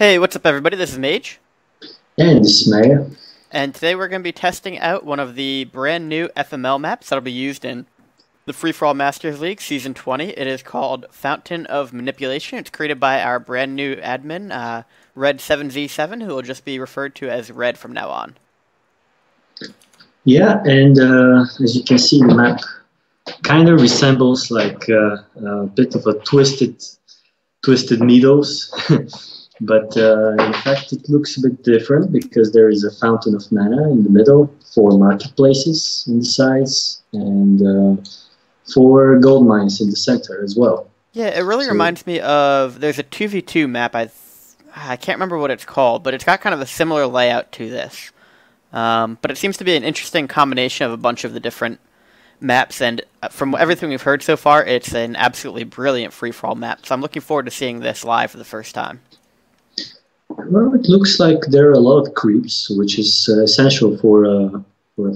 Hey, what's up everybody? This is Mage, And this Maya. and today we're going to be testing out one of the brand new FML maps that'll be used in the Free For All Masters League Season 20. It is called Fountain of Manipulation. It's created by our brand new admin, Red7Z7, who will just be referred to as Red from now on. Yeah, and as you can see, the map kind of resembles like a bit of a twisted meadows, but in fact it looks a bit different because there is a fountain of mana in the middle, four marketplaces in the sides, and four gold mines in the center as well. Yeah, it really So reminds me of, there's a 2v2 map, I can't remember what it's called, but it's got kind of a similar layout to this. But it seems to be an interesting combination of a bunch of the different maps, and from everything we've heard so far, it's an absolutely brilliant free-for-all map. So I'm looking forward to seeing this live for the first time. well, it looks like there are a lot of creeps, which is essential for a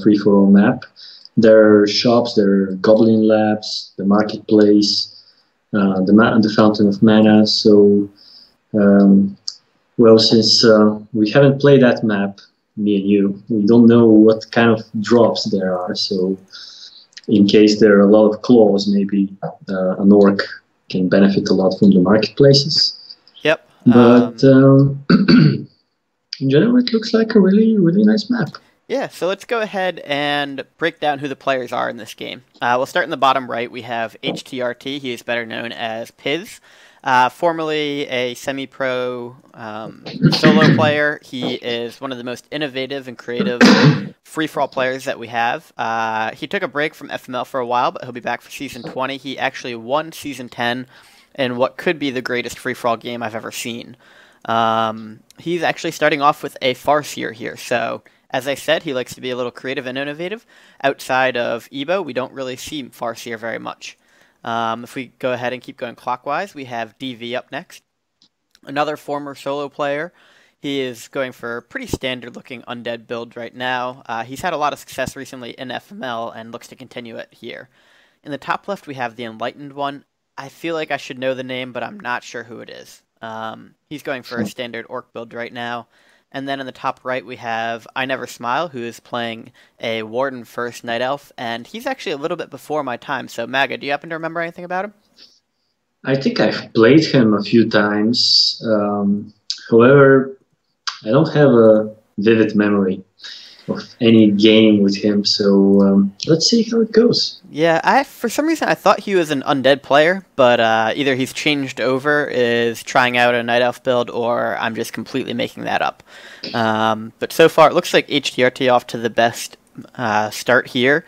free-for-all map. There are shops, there are goblin labs, the marketplace, the fountain of mana. So, um, well, since we haven't played that map, me and you, we don't know what kind of drops there are. So, in case there are a lot of claws, maybe an orc can benefit a lot from the marketplaces. Yep. But in general, it looks like a really nice map. Yeah, so let's go ahead and break down who the players are in this game. We'll start in the bottom right. We have htrt. He is better known as Piz. Formerly a semi-pro solo player, he is one of the most innovative and creative free-for-all players that we have. He took a break from FML for a while, but he'll be back for Season 20. He actually won Season 10 in what could be the greatest free-for-all game I've ever seen. He's actually starting off with a Farseer here, so as I said, he likes to be a little creative and innovative. Outside of Ebo, we don't really see Farseer very much. If we go ahead and keep going clockwise, we have DV up next. Another former solo player. He is going for a pretty standard-looking undead build right now. He's had a lot of success recently in FML and looks to continue it here. In the top left, we have TheEnlightenedOne. I feel like I should know the name, but I'm not sure who it is. He's going for a standard orc build right now. And then in the top right, we have I Never Smile, who is playing a Warden first Night Elf, and he's actually a little bit before my time. So, Maga, do you happen to remember anything about him? I think I've played him a few times. However, I don't have a vivid memory of any game with him. So let's see how it goes. Yeah, for some reason I thought he was an undead player, but either he's changed over, is trying out a Night Elf build, or I'm just completely making that up. But so far, it looks like htrt off to the best start here.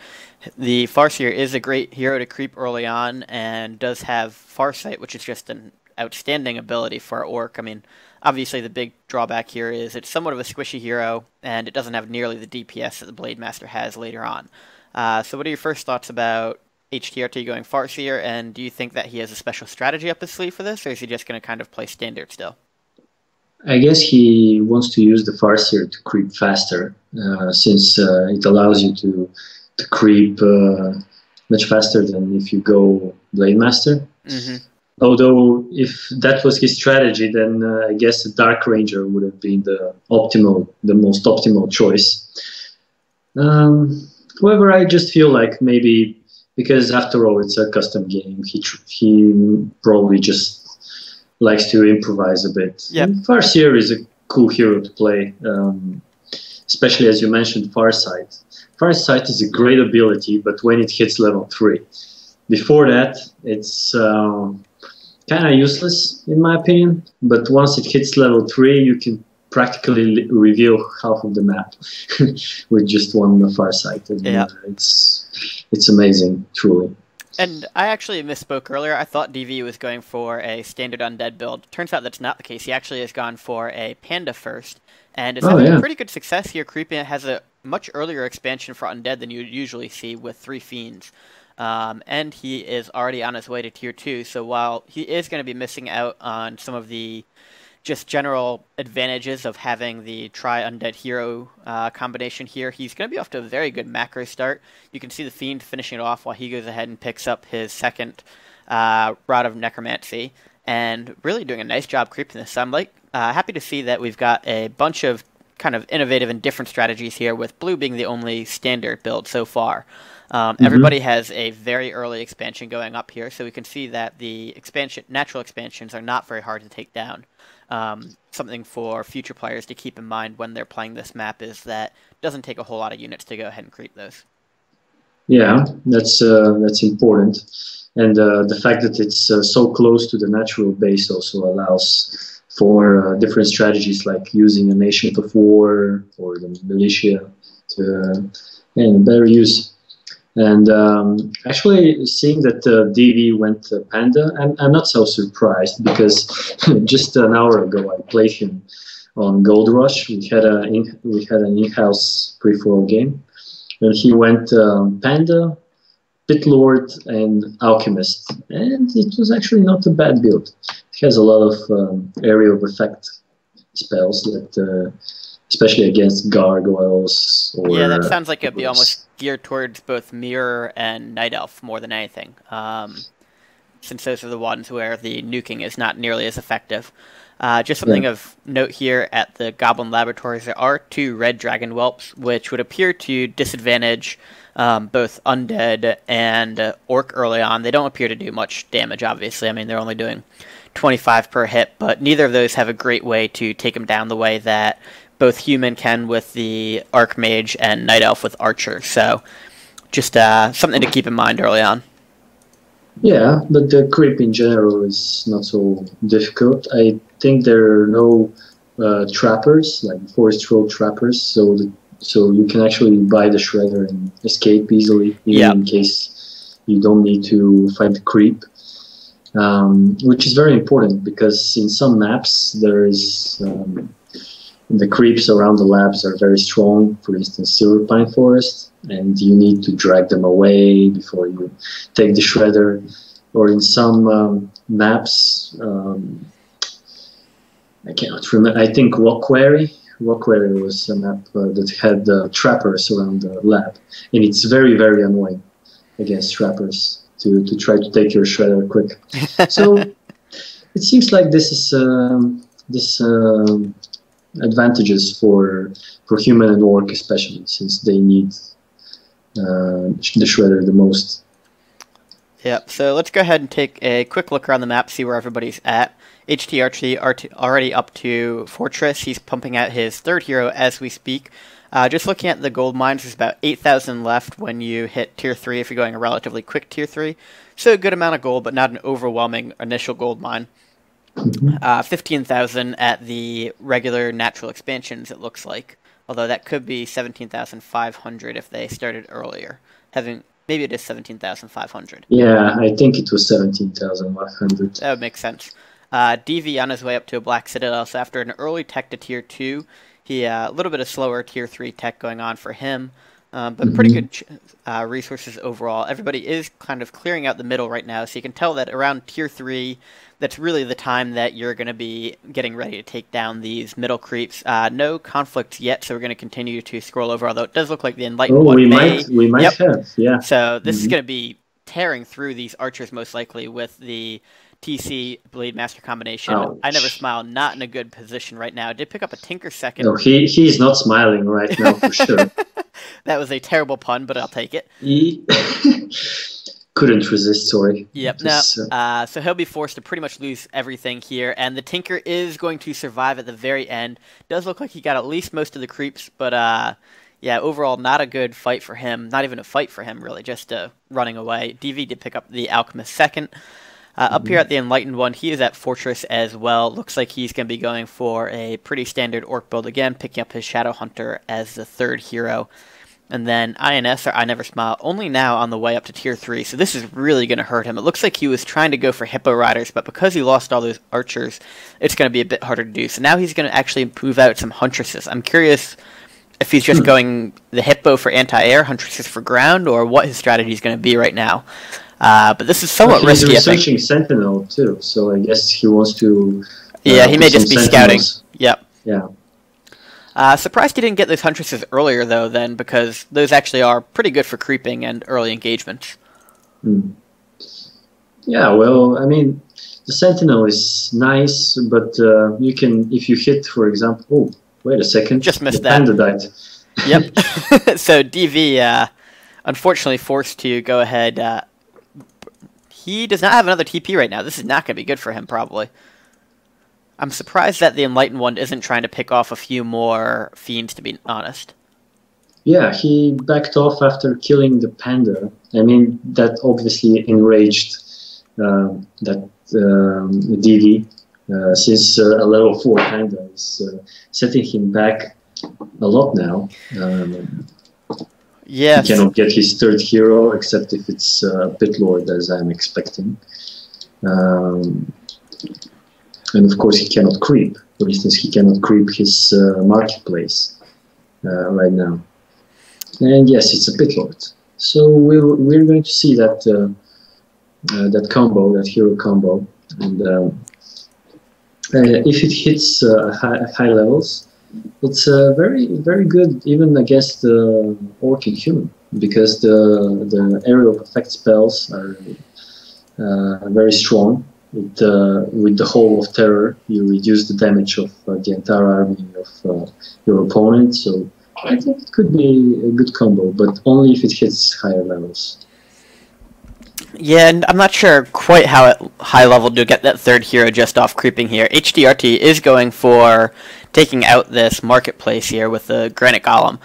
The Farseer is a great hero to creep early on, and does have Farsight, which is just an outstanding ability for our orc. I mean, obviously the big drawback here is it's somewhat of a squishy hero, and it doesn't have nearly the DPS that the Blade Master has later on. So what are your first thoughts about htrt going Farseer, and do you think that he has a special strategy up his sleeve for this, or is he just going to kind of play standard still? I guess he wants to use the Farseer to creep faster, since it allows you to creep much faster than if you go Blade Master. Mm-hmm. Although, if that was his strategy, then I guess a Dark Ranger would have been the most optimal choice. However, I just feel like maybe because after all it's a custom game, he probably just likes to improvise a bit. Yep. And Farseer is a cool hero to play, especially as you mentioned Farsight. Farsight is a great ability, but when it hits level 3. Before that, it's kind of useless in my opinion, but once it hits level 3, you can practically reveal half of the map with just one Farsight. And Yeah. it's amazing, truly. And I actually misspoke earlier. I thought DV was going for a standard undead build. Turns out that's not the case. He actually has gone for a panda first, and is having Yeah. pretty good success here. Creeping it has a much earlier expansion for undead than you would usually see with 3 fiends. And he is already on his way to tier 2, so while he is going to be missing out on some of the just general advantages of having the try-undead hero combination here, he's going to be off to a very good macro start. You can see the Fiend finishing it off while he goes ahead and picks up his second Rod of Necromancy. and really doing a nice job creeping this. So I'm happy to see that we've got a bunch of kind of innovative and different strategies here, with blue being the only standard build so far. Everybody has a very early expansion going up here, so we can see that the natural expansions are not very hard to take down. Something for future players to keep in mind when they're playing this map is that it doesn't take a whole lot of units to go ahead and creep those. Yeah, that's important, and the fact that it's so close to the natural base also allows for different strategies, like using a nation of war or the militia to better use. And actually, seeing that DV went Panda, I'm not so surprised, because just an hour ago I played him on Gold Rush. We had an in-house free-for-all game, and he went Panda, Pit Lord, and Alchemist, and it was actually not a bad build. It has a lot of area of effect spells that. Especially against gargoyles. Yeah, that sounds like it'd be almost geared towards both Mirror and Night Elf more than anything, since those are the ones where the nuking is not nearly as effective. Just something of note here at the Goblin Laboratories, there are 2 red dragon whelps, which would appear to disadvantage both undead and orc early on. They don't appear to do much damage, obviously. I mean, they're only doing 25 per hit, but neither of those have a great way to take them down the way that both human can with the Archmage and Night Elf with Archer. So just something to keep in mind early on. Yeah, but the creep in general is not so difficult. I think there are no trappers, like forest road trappers, so you can actually buy the Shredder and escape easily, even in case you don't need to fight the creep. Which is very important, because in some maps there is... the creeps around the labs are very strong, for instance, Silver Pine Forest, and you need to drag them away before you take the Shredder. Or in some maps, I cannot remember, I think Rock Quarry was a map that had trappers around the lab, and it's very, very annoying against trappers to try to take your Shredder quick. So it seems like this is advantages for human and orc, especially since they need the Shredder the most. Yep, so let's go ahead and take a quick look around the map, see where everybody's at. htrt already up to Fortress. He's pumping out his 3rd hero as we speak. Just looking at the gold mines, there's about 8,000 left when you hit Tier 3 if you're going a relatively quick Tier 3. So a good amount of gold, but not an overwhelming initial gold mine. 15,000 at the regular natural expansions, it looks like. Although that could be 17,500 if they started earlier. Maybe it is 17,500. Yeah, I think it was 17,100. That would make sense. DV on his way up to a Black Citadel, so after an early tech to Tier 2, a little bit of slower Tier 3 tech going on for him. But pretty good resources overall. Everybody is kind of clearing out the middle right now, so you can tell that around Tier 3, that's really the time that you're going to be getting ready to take down these middle creeps. No conflicts yet, so we're going to continue to scroll over, although it does look like the Enlightened One we might have, yeah. So this is going to be tearing through these archers most likely with the TC Blade Master combination. Ouch. I Never Smile, not in a good position right now. Did pick up a Tinker second. No, he's not smiling right now for sure. That was a terrible pun, but I'll take it. He couldn't resist, sorry. Yep, so he'll be forced to pretty much lose everything here, and the Tinker is going to survive at the very end. Does look like he got at least most of the creeps, but yeah, overall not a good fight for him. Not even a fight for him, really, just running away. DV did pick up the Alchemist second. Up here at the Enlightened One, he is at Fortress as well. Looks like he's going to be going for a pretty standard orc build again, picking up his Shadow Hunter as the 3rd hero. And then INS, or I Never Smile, only now on the way up to Tier 3, so this is really going to hurt him. It looks like he was trying to go for Hippo Riders, but because he lost all those archers, it's going to be a bit harder to do. So now he's going to actually move out some Huntresses. I'm curious if he's just going the Hippo for anti-air, Huntresses for ground, or what his strategy is going to be right now. But this is somewhat risky, I think. He's researching Sentinel, too, so I guess he wants to... yeah, he may just be scouting. Yep. Yeah. Surprised he didn't get those Huntresses earlier, though, then, because those actually are pretty good for creeping and early engagements. Yeah, Yeah, well, I mean, the Sentinel is nice, but you can, if you hit, for example, oh, wait a second, Just the missed that. Panda died. Yep. So DV, unfortunately forced to go ahead. He does not have another TP right now. This is not going to be good for him, probably. I'm surprised that the Enlightened One isn't trying to pick off a few more fiends, to be honest. Yeah, he backed off after killing the Panda. I mean, that obviously enraged that DV, since a level 4 Panda is setting him back a lot now. Yes. He cannot get his third hero except if it's Pit Lord, as I'm expecting. And of course, he cannot creep. For instance, he cannot creep his marketplace right now. And yes, it's a Pit Lord. So we're going to see that that combo, that hero combo, and if it hits high levels, it's very good even against the Orc and Human, because the area of effect spells are very strong. With the Hole of Terror, you reduce the damage of the entire army of your opponent. So I think it could be a good combo, but only if it hits higher levels. Yeah, and I'm not sure quite how at high level to get that third hero just off creeping here. htrt is going for taking out this marketplace here with the Granite Golem.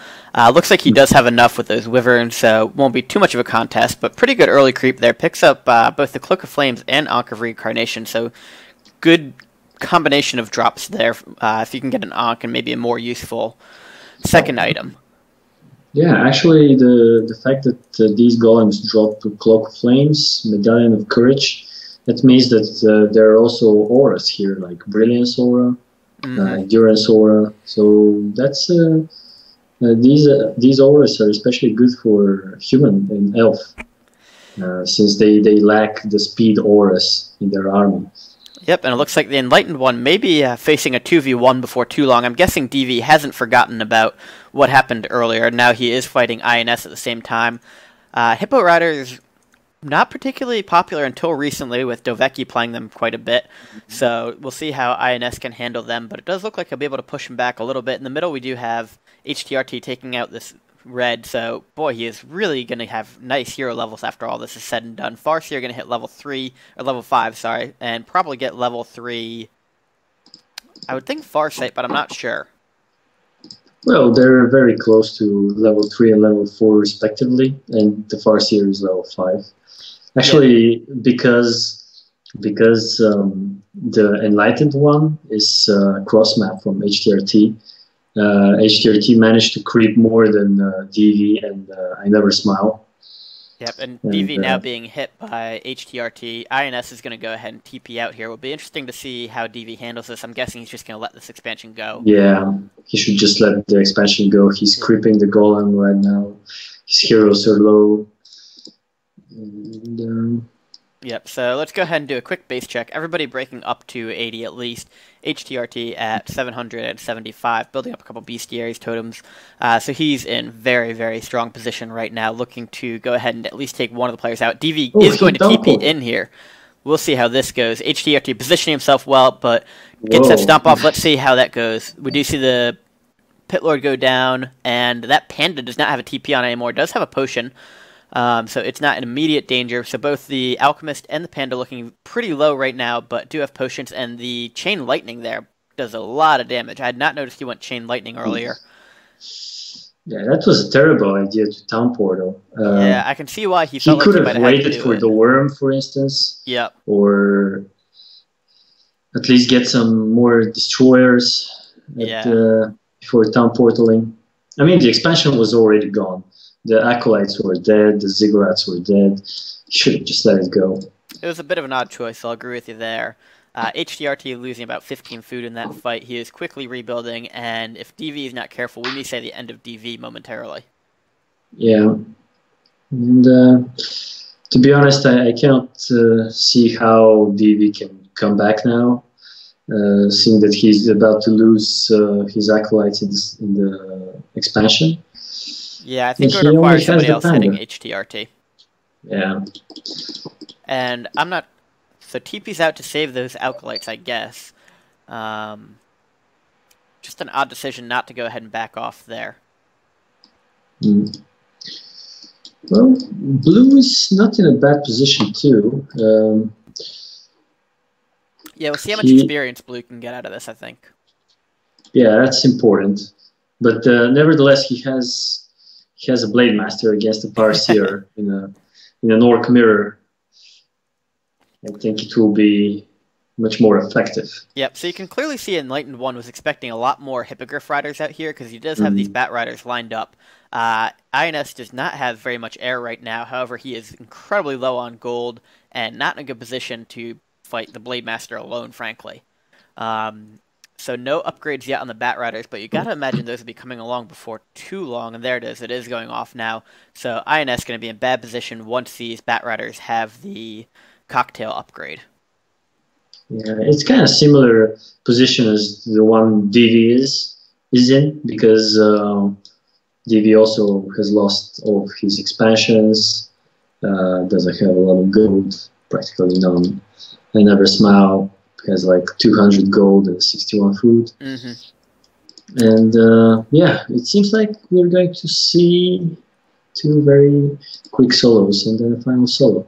Looks like he does have enough with those Wyverns, so won't be too much of a contest, but pretty good early creep there. Picks up both the Cloak of Flames and Ankh of Reincarnation, so good combination of drops there if you can get an Ankh and maybe a more useful second item. Yeah, actually, the fact that these golems drop Cloak of Flames, Medallion of Courage, that means that there are also auras here, like Brilliance Aura, Endurance Aura. So that's these auras are especially good for Human and Elf, since they lack the speed auras in their army. Yep, and it looks like the Enlightened One may be facing a 2v1 before too long. I'm guessing DV hasn't forgotten about what happened earlier. Now he is fighting INS at the same time. Hippo Rider is not particularly popular until recently, with Dovecki playing them quite a bit. So we'll see how INS can handle them, but it does look like he'll be able to push him back a little bit. In the middle, we do have htrt taking out this red, so boy, he is really going to have nice hero levels after all this is said and done. Farseer going to hit level 3, or level 5, sorry, and probably get level 3, I would think Farsight, but I'm not sure. Well, they're very close to level 3 and level 4 respectively, and the Farseer is level 5. Actually, yeah. because the Enlightened One is cross-map from htrt, htrt managed to creep more than DV and I Never Smile. Yep, and DV now being hit by htrt. INS is going to go ahead and TP out here. It will be interesting to see how DV handles this. I'm guessing he's just going to let this expansion go. Yeah, he should just let the expansion go. He's creeping the golem right now. His heroes are low. And, yep, so let's go ahead and do a quick base check. Everybody breaking up to 80 at least. htrt at 775, building up a couple bestiaries, totems. So he's in very, very strong position right now, looking to go ahead and at least take one of the players out. DV is going to TP in here. We'll see how this goes. htrt positioning himself well, but gets that stomp off. Let's see how that goes. We do see the Pit Lord go down, and that Panda does not have a TP on anymore. Does have a potion. So it's not an immediate danger. So both the Alchemist and the Panda looking pretty low right now, but do have potions, and the Chain Lightning there does a lot of damage. I had not noticed he went Chain Lightning earlier. Yeah, that was a terrible idea to Town Portal. Yeah, I can see why he felt like he might have waited for the worm, for instance. Yep. Or at least get some more destroyers before Town Portaling. I mean, the expansion was already gone. The Acolytes were dead, the Ziggurats were dead. You should have just let it go. It was a bit of an odd choice, so I'll agree with you there. htrt losing about 15 food in that fight. He is quickly rebuilding, and if DV is not careful, we may say the end of DV momentarily. Yeah. And to be honest, I cannot see how DV can come back now, seeing that he's about to lose his Acolytes in the expansion. Yeah, I think it would require somebody else hitting htrt. Yeah. And I'm not So TP's out to save those alkalites, I guess. Just an odd decision not to go ahead and back off there. Mm. Well, blue is not in a bad position too. Yeah, we'll see how much experience blue can get out of this, I think. Yeah, that's important. But nevertheless, he has a Blade Master against a Farseer in an Orc Mirror. I think it will be much more effective. Yep, so you can clearly see TheEnlightenedOne was expecting a lot more Hippogriff Riders out here, because he does have these Bat Riders lined up. INS does not have very much air right now, however he is incredibly low on gold, and not in a good position to fight the Blade Master alone, frankly. So no upgrades yet on the Bat Riders, but you gotta imagine those will be coming along before too long, and there it is going off now. So INS going to be in bad position once these Bat Riders have the Cocktail upgrade. Yeah, it's kind of similar position as the one DV is in, because DV also has lost all of his expansions, doesn't have a lot of gold, practically none. And Never Smile has like 200 gold and 61 food. And yeah, it seems like we're going to see 2 very quick solos and then a final solo.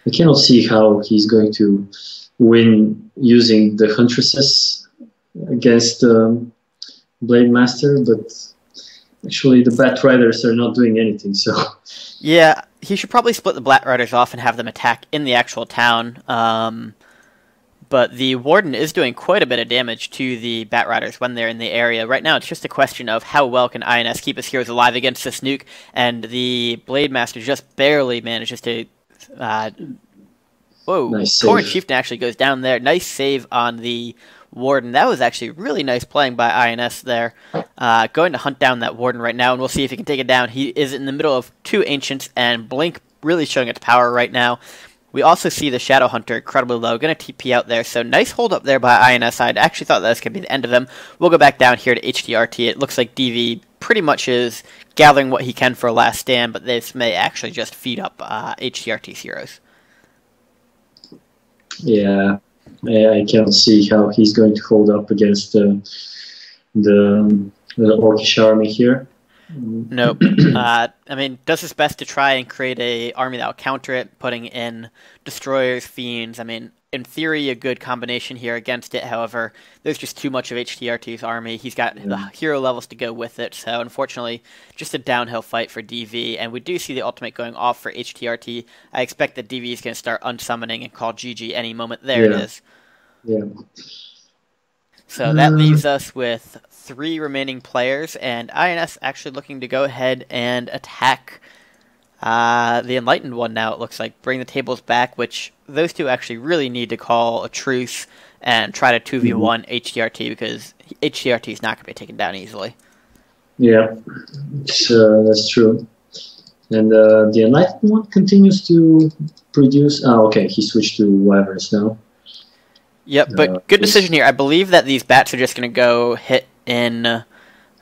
I cannot see how he's going to win using the Huntresses against Blade Master, but actually the Bat Riders are not doing anything, so... Yeah, he should probably split the Bat Riders off and have them attack in the actual town. But the Warden is doing quite a bit of damage to the Bat Riders when they're in the area. Right now, it's just a question of how well can INS keep his heroes alive against this nuke, and the Blade Master just barely manages to... Whoa, nice Torrent Chieftain actually goes down there. Nice save on the Warden. That was actually really nice playing by INS there. Going to hunt down that Warden right now, and we'll see if he can take it down. He is in the middle of 2 Ancients, and Blink really showing its power right now. We also see the Shadow Hunter incredibly low. Going to TP out there, so nice hold up there by INS. I actually thought that was going to be the end of them. We'll go back down here to htrt. It looks like DV pretty much is gathering what he can for a last stand, but this may actually just feed up htRT's heroes. Yeah, I can't see how he's going to hold up against the Orcish army here. Nope. I mean, does his best to try and create a army that will counter it, putting in Destroyers, Fiends. I mean, in theory, a good combination here against it. However, there's just too much of htRT's army. He's got the hero levels to go with it, so unfortunately, just a downhill fight for DV. And we do see the ultimate going off for htRT. I expect that DV is going to start unsummoning and call GG any moment. There it is. Yeah. So that leaves us with 3 remaining players, and INS actually looking to go ahead and attack TheEnlightenedOne now, it looks like. Bring the tables back, which those two actually really need to call a truce and try to 2v1 htRT, because htRT is not going to be taken down easily. Yeah, that's true. And TheEnlightenedOne continues to produce... Oh, okay, he switched to Wyverns now. Yep, but good decision here. I believe that these bats are just going to go hit in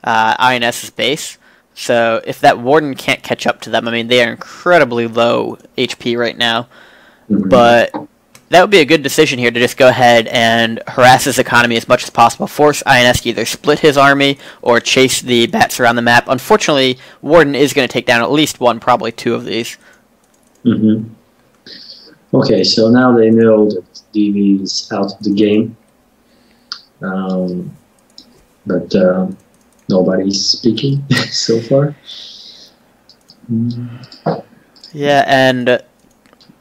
INS's base. So if that Warden can't catch up to them, I mean, they are incredibly low HP right now. But that would be a good decision here to just go ahead and harass his economy as much as possible. Force INS to either split his army or chase the bats around the map. Unfortunately, Warden is going to take down at least 1, probably 2 of these. Okay, so now they know that DV is out of the game. But nobody's speaking so far. Yeah, and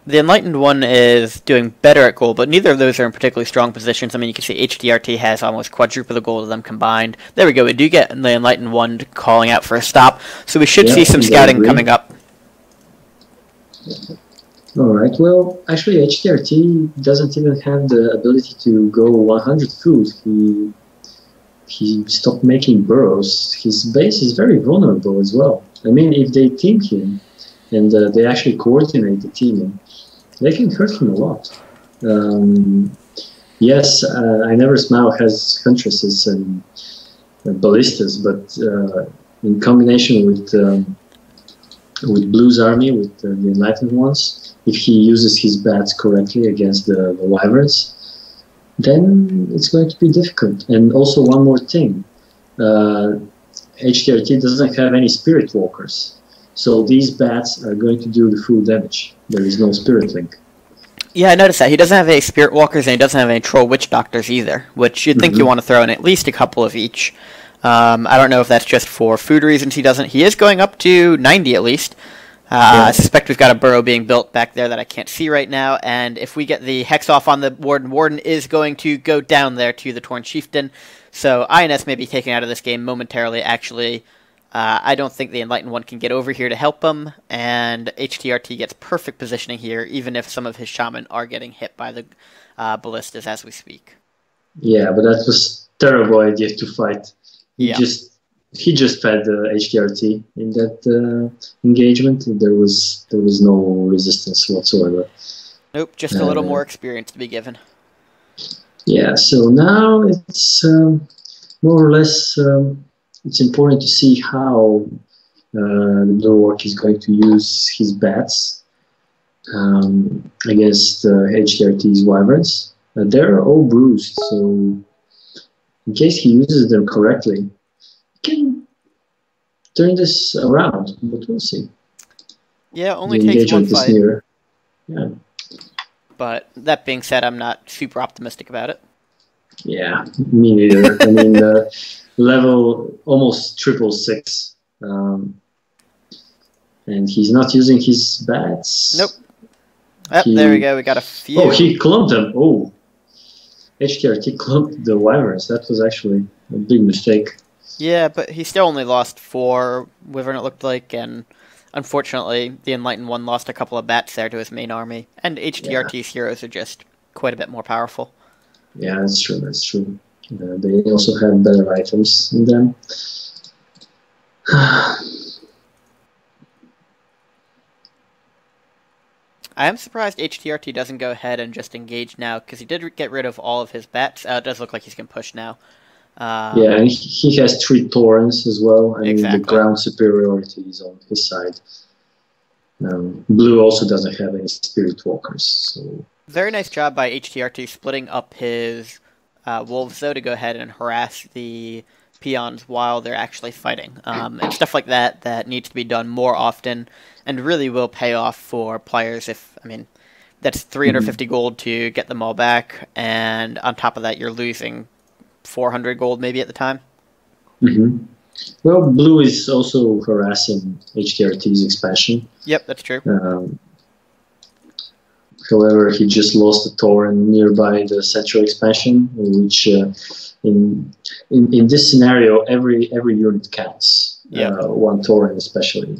TheEnlightenedOne is doing better at gold, but neither of those are in particularly strong positions. I mean, you can see htRT has almost quadruple the gold of them combined. There we go. We do get TheEnlightenedOne calling out for a stop, so we should see some scouting coming up. Alright, well, actually htRT doesn't even have the ability to go 100 food. He stopped making burrows. His base is very vulnerable as well. I mean, if they team him, and they actually coordinate the teaming, they can hurt him a lot. Yes, I Never Smile has Huntresses and Ballistas, but in combination with Blue's army, with the Enlightened ones, if he uses his bats correctly against the wyverns, then it's going to be difficult. And also one more thing, HTRT doesn't have any spirit walkers, so these bats are going to do the full damage. There is no spirit link. Yeah, I noticed that. He doesn't have any Spirit Walkers, and he doesn't have any Troll Witch Doctors either, which you'd think you want to throw in at least a couple of each. I don't know if that's just for food reasons he doesn't. He is going up to 90 at least. I suspect we've got a burrow being built back there that I can't see right now, and if we get the Hex off on the Warden, Warden is going to go down there to the Torn Chieftain, so INS may be taken out of this game momentarily, actually. I don't think the Enlightened One can get over here to help him, and HTRT gets perfect positioning here, even if some of his shaman are getting hit by the ballistas as we speak. Yeah, but that was a terrible idea to fight. He just fed the HTRT in that engagement. There was no resistance whatsoever. Nope, just a little more experience to be given. Yeah, so now it's more or less. It's important to see how the Blue Orc is going to use his bats against HTRT's wyverns. They're all bruised, so in case he uses them correctly, he can turn this around, but we'll see. Yeah, only takes one fight. Near. Yeah. But that being said, I'm not super optimistic about it. Yeah, me neither. I mean, level almost 666, and he's not using his bats. Nope. Yep, there we go. We got a few. Oh, he clumped them. Oh, HTRT clumped the wyverns. That was actually a big mistake. Yeah, but he still only lost 4 wyvern, it looked like, and unfortunately, the Enlightened One lost a couple of bats there to his main army, and HTRT's heroes are just quite a bit more powerful. Yeah, that's true. That's true. They also have better items in them. I am surprised HTRT doesn't go ahead and just engage now, because he did get rid of all of his bats. It does look like he's going to push now. Yeah, and he has 3 Torrents as well. I mean, the ground superiority is on his side. Blue also doesn't have any Spirit Walkers. So. Very nice job by HTRT splitting up his wolves, though, to go ahead and harass the peons while they're actually fighting. And stuff like that needs to be done more often and really will pay off for players if, I mean, that's 350 gold to get them all back, and on top of that you're losing 400 gold maybe at the time. Well, Blue is also harassing HTRT's expansion. Yep, that's true. However, he just lost a Torrent nearby the central expansion, which in this scenario, every unit counts. One Torrent especially.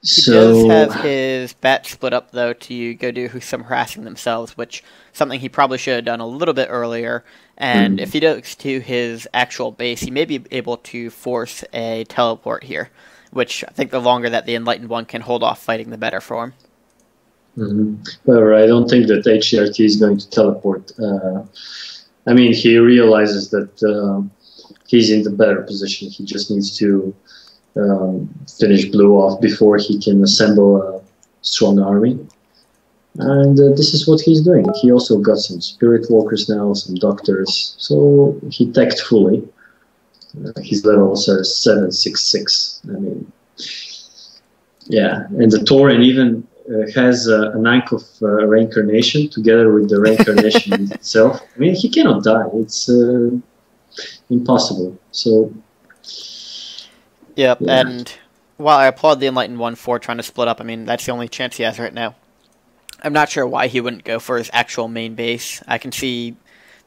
He does have his bat split up, though, to go do some harassing themselves, which something he probably should have done a little bit earlier. And if he goes to his actual base, he may be able to force a teleport here, which I think the longer that the Enlightened One can hold off fighting, the better for him. However, I don't think that HTRT is going to teleport. I mean, he realizes that he's in the better position. He just needs to finish Blue off before he can assemble a strong army. And this is what he's doing. He also got some Spirit Walkers now, some Doctors. So he teched fully. His levels are 766. I mean, yeah. And the Tauren even has an Ankh of Reincarnation together with the Reincarnation itself. I mean, he cannot die. It's impossible. So. Yep, yeah. And while I applaud the Enlightened One for trying to split up, I mean, that's the only chance he has right now. I'm not sure why he wouldn't go for his actual main base. I can see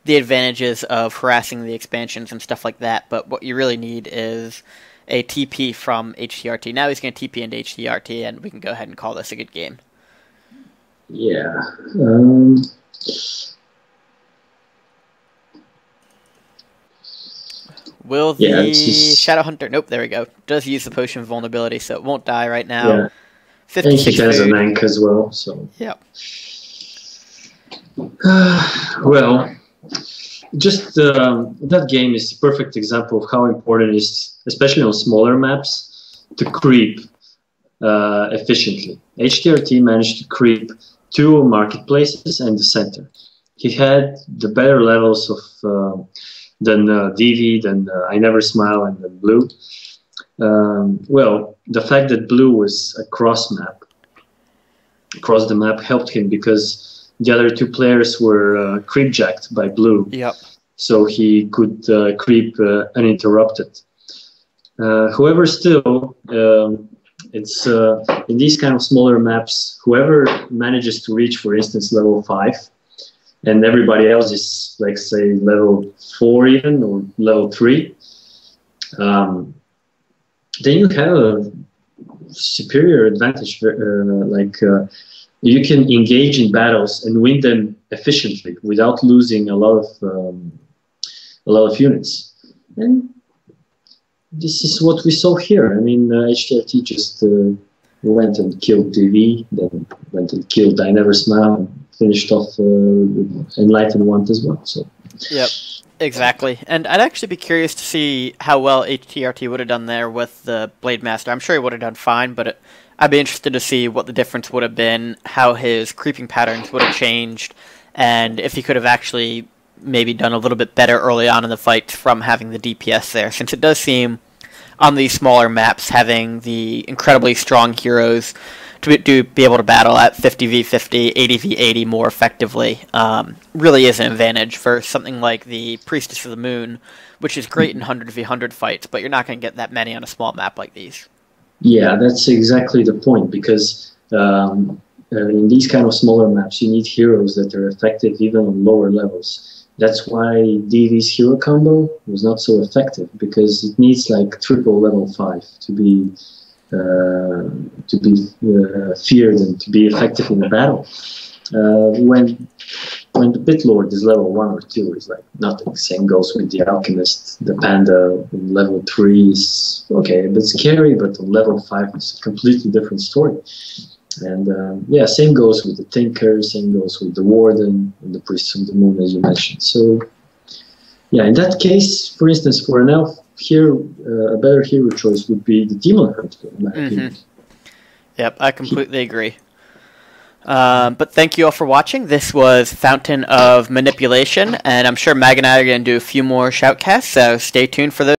the advantages of harassing the expansions and stuff like that, but what you really need is a TP from HTRT. Now he's going to TP into HTRT, and we can go ahead and call this a good game. Yeah. Will the Shadow Hunter... Nope, there we go. Does use the potion of vulnerability, so it won't die right now. Yeah. 56 and he has food. an Ankh as well, so... Yep. Well, just that game is a perfect example of how important it is, especially on smaller maps, to creep efficiently. HTRT managed to creep 2 marketplaces and the center. He had the better levels of than DV, than I Never Smile, and then Blue. Well, the fact that Blue was across the map helped him because the other 2 players were creep jacked by Blue. Yep. So he could creep uninterrupted. However, still, it's in these kind of smaller maps, whoever manages to reach, for instance, level 5, and everybody else is, like, say, level 4 even, or level 3, then you have a superior advantage. You can engage in battles and win them efficiently without losing a lot of units. And this is what we saw here. I mean, HTRT just went and killed DV, then went and killed I Never Smile, and finished off TheEnlightenedOne as well. So. Yep, exactly. And I'd actually be curious to see how well HTRT would have done there with the Blade Master. I'm sure he would have done fine, but I'd be interested to see what the difference would have been, how his creeping patterns would have changed, and if he could have actually maybe done a little bit better early on in the fight from having the DPS there, since it does seem on these smaller maps having the incredibly strong heroes to be able to battle at 50v50, 80v80 more effectively really is an advantage for something like the Priestess of the Moon, which is great in 100v100 fights, but you're not going to get that many on a small map like these. Yeah, that's exactly the point, because in these kind of smaller maps, you need heroes that are effective even on lower levels. That's why DV's hero combo was not so effective, because it needs like triple level 5 to be feared and to be effective in a battle. When the Bitlord is level 1 or 2, is like nothing. Same goes with the Alchemist. The Panda in level 3 is okay, a bit scary, but on level 5 it's a completely different story. And yeah, same goes with the Tinker, same goes with the Warden and the Priest of the Moon, as you mentioned. So yeah, in that case, for instance, for an elf here, a better hero choice would be the Demon Hunter, in my opinion. Yep, I completely agree. But thank you all for watching. This was Fountain of Manipulation, and I'm sure Mag and I are going to do a few more shoutcasts, so stay tuned for those.